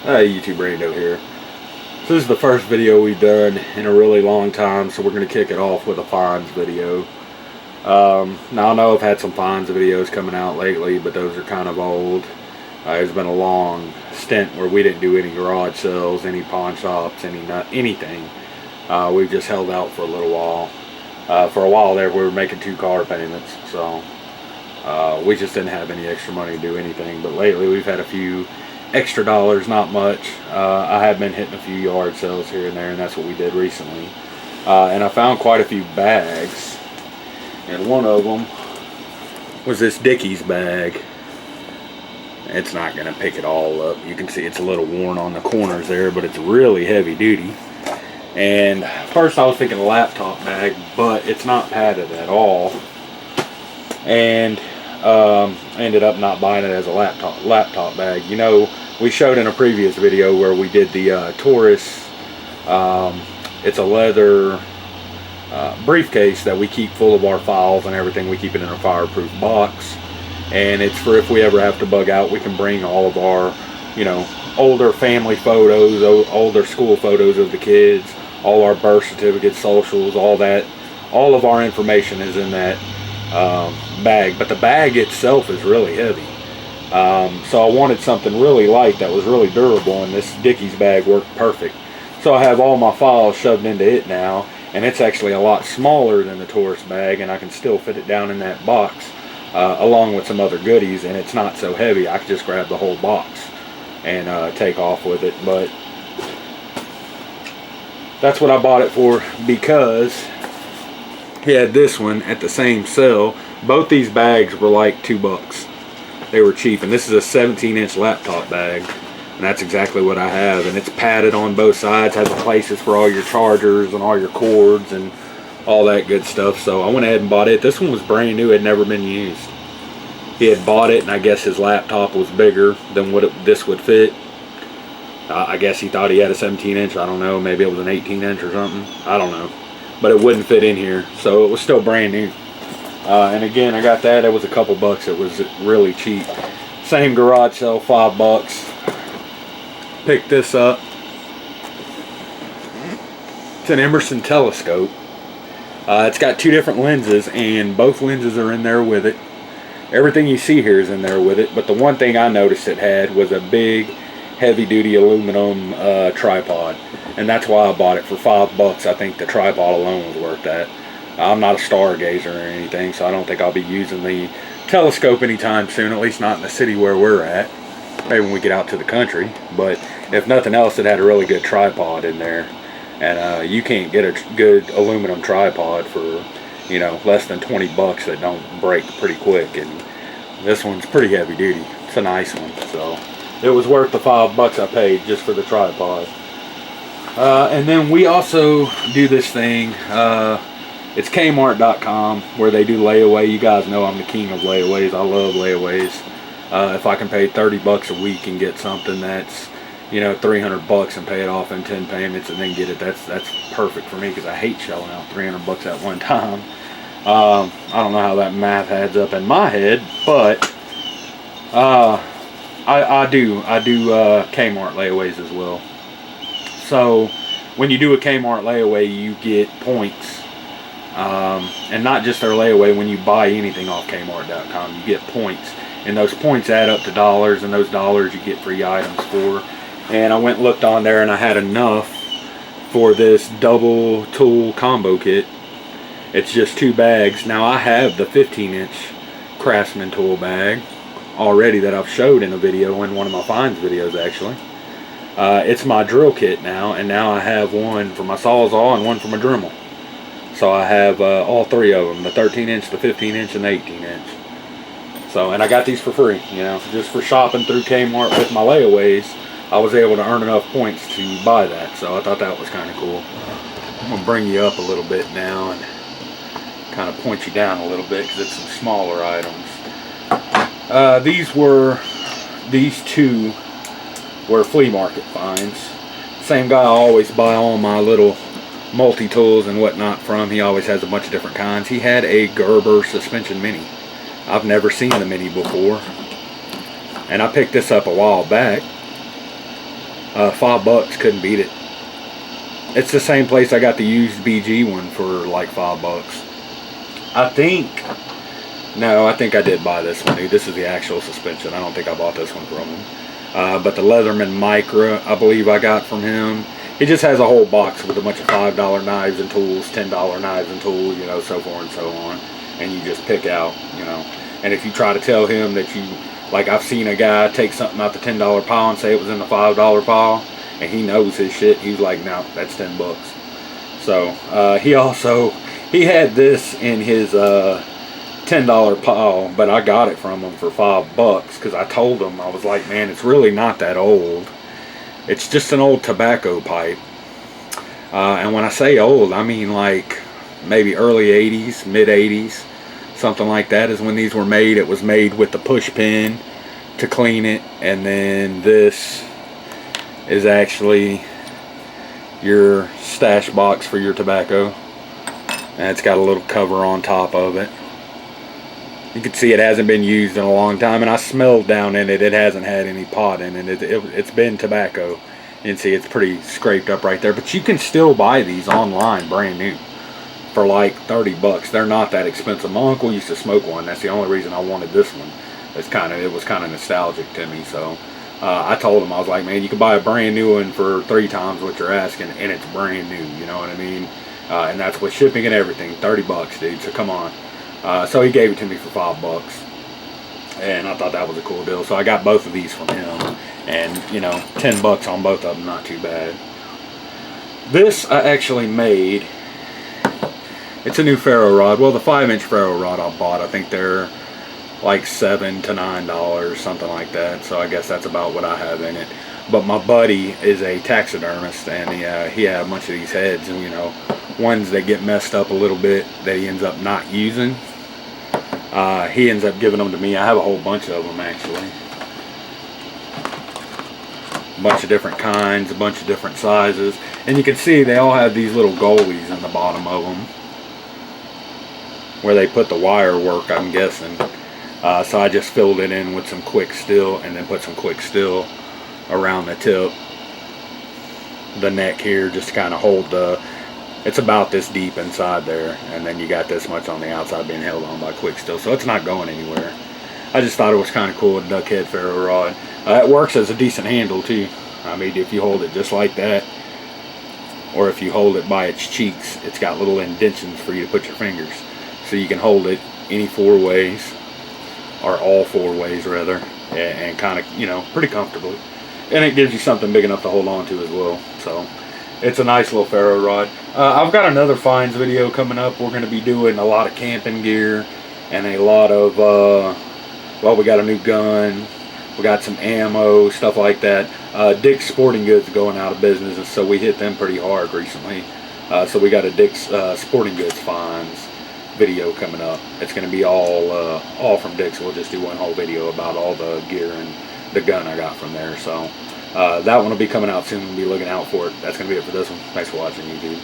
YouTube Rando here. So this is the first video we've done in a really long time, so we're going to kick it off with a finds video. Now I know I've had some finds videos coming out lately, but those are kind of old. It's been a long stint where we didn't do any garage sales, any pawn shops, anything. We've just held out for a little while. For a while there we were making 2 car payments, so we just didn't have any extra money to do anything. But lately we've had a few extra dollars, not much. I have been hitting a few yard sales here and there, and that's what we did recently. And I found quite a few bags, and one of them was this Dickies bag. It's not going to pick it all up. You can see it's a little worn on the corners there, but it's really heavy duty. And first I was thinking a laptop bag, but it's not padded at all. And I ended up not buying it as a laptop bag. You know, we showed in a previous video where we did the Taurus. It's a leather briefcase that we keep full of our files and everything. We keep it in a fireproof box, and it's for if we ever have to bug out, we can bring all of our, you know, older family photos, older school photos of the kids, all our birth certificates, socials, all that. All of our information is in that bag, but the bag itself is really heavy. So I wanted something really light that was really durable, and this Dickies bag worked perfect. So I have all my files shoved into it now, and it's actually a lot smaller than the Taurus bag, and I can still fit it down in that box along with some other goodies, and it's not so heavy. I can just grab the whole box and take off with it. But that's what I bought it for, because he had this one at the same sale. Both these bags were like $2. They were cheap, and this is a 17-inch laptop bag, and that's exactly what I have. And it's padded on both sides, has the places for all your chargers and all your cords and all that good stuff. So I went ahead and bought it. This one was brand new, had never been used. He had bought it, and I guess his laptop was bigger than what this would fit. I guess he thought he had a 17-inch. I don't know, maybe it was an 18-inch or something. I don't know, but it wouldn't fit in here, so it was still brand new. And again, I got that. It was a couple bucks. It was really cheap. Same garage sale, $5. Picked this up. It's an Emerson telescope. It's got 2 different lenses, and both lenses are in there with it. Everything you see here is in there with it, but the one thing I noticed it had was a big heavy-duty aluminum tripod, and that's why I bought it for $5. I think the tripod alone was worth that. I'm not a stargazer or anything, so I don't think I'll be using the telescope anytime soon, at least not in the city where we're at. Maybe when we get out to the country, but if nothing else, it had a really good tripod in there. And you can't get a good aluminum tripod for, you know, less than 20 bucks that don't break pretty quick. And this one's pretty heavy duty. It's a nice one, so it was worth the $5 I paid just for the tripod. And then we also do this thing. It's Kmart.com, where they do layaway. You guys know I'm the king of layaways. I love layaways. If I can pay 30 bucks a week and get something that's, you know, 300 bucks and pay it off in 10 payments and then get it, that's perfect for me, because I hate shelling out 300 bucks at one time. I don't know how that math adds up in my head, but I do Kmart layaways as well. So when you do a Kmart layaway, you get points. And not just their layaway. When you buy anything off Kmart.com, you get points, and those points add up to dollars, and those dollars you get free items for. And I went and looked on there, and I had enough for this double tool combo kit. It's just 2 bags. Now I have the 15-inch Craftsman tool bag already that I've showed in a video, in one of my finds videos actually. It's my drill kit now, and now I have one for my Sawzall and one for my Dremel. So I have all 3 of them, the 13-inch, the 15-inch, and the 18-inch. So, and I got these for free, you know, just for shopping through Kmart with my layaways. I was able to earn enough points to buy that, so I thought that was kind of cool. I'm going to bring you up a little bit now and kind of point you down a little bit, because it's some smaller items. These 2 were flea market finds. Same guy I always buy all my little multi-tools and whatnot from. He always has a bunch of different kinds. He had a Gerber suspension mini. I've never seen the mini before, and I picked this up a while back. $5, couldn't beat it. It's the same place I got the used BG one for like $5. I think I did buy this one. This is the actual suspension. I don't think I bought this one from him. But the Leatherman Micra, I believe I got from him. He just has a whole box with a bunch of $5 knives and tools, $10 knives and tools, you know, so forth and so on. And you just pick out, you know. And if you try to tell him that you, like I've seen a guy take something out the $10 pile and say it was in the $5 pile, and he knows his shit, he's like, no, that's $10. So he had this in his $10 pile, but I got it from him for $5 because I told him, I was like, man, it's really not that old. It's just an old tobacco pipe. And when I say old, I mean like maybe early 80s, mid 80s, something like that is when these were made. It was made with the push pin to clean it, and then this is actually your stash box for your tobacco, and it's got a little cover on top of it. You can see it hasn't been used in a long time, and I smelled down in it. It hasn't had any pot in it. It's been tobacco. You can see it's pretty scraped up right there, but you can still buy these online brand new for like $30. They're not that expensive. My uncle used to smoke one. That's the only reason I wanted this one. It was kind of nostalgic to me. So I told him, I was like, man, you can buy a brand new one for 3 times what you're asking, and it's brand new. You know what I mean? And that's with shipping and everything. $30, dude. So come on. So he gave it to me for $5, and I thought that was a cool deal. So I got both of these from him, and you know, $10 on both of them, not too bad. This I actually made. It's a new ferro rod. Well, the 5-inch ferro rod I bought, I think they're like $7 to $9, something like that. So I guess that's about what I have in it. But my buddy is a taxidermist, and he had a bunch of these heads, and you know, ones that get messed up a little bit that he ends up not using. He ends up giving them to me. I have a whole bunch of them actually. A bunch of different kinds, a bunch of different sizes. And you can see they all have these little goalies in the bottom of them where they put the wire work, I'm guessing. So I just filled it in with some quick steel and then put some quick steel around the tip, the neck here, just to kind of hold the, it's about this deep inside there, and then you got this much on the outside being held on by quick steel, so it's not going anywhere. I just thought it was kind of cool with duck head ferro rod. It works as a decent handle too. I mean, if you hold it just like that, or if you hold it by its cheeks, it's got little indentions for you to put your fingers, so you can hold it any 4 ways, or all 4 ways rather, and kind of, you know, pretty comfortably. And it gives you something big enough to hold on to as well. So it's a nice little ferro rod. I've got another finds video coming up. We're going to be doing a lot of camping gear and a lot of, well, we got a new gun. We got some ammo, stuff like that. Dick's Sporting Goods going out of business, and so we hit them pretty hard recently. So we got a Dick's Sporting Goods finds video coming up. It's going to be all from Dick's. We'll just do one whole video about all the gear and the gun I got from there. So that one will be coming out soon. Be looking out for it. That's going to be it for this one. Thanks for watching, YouTube.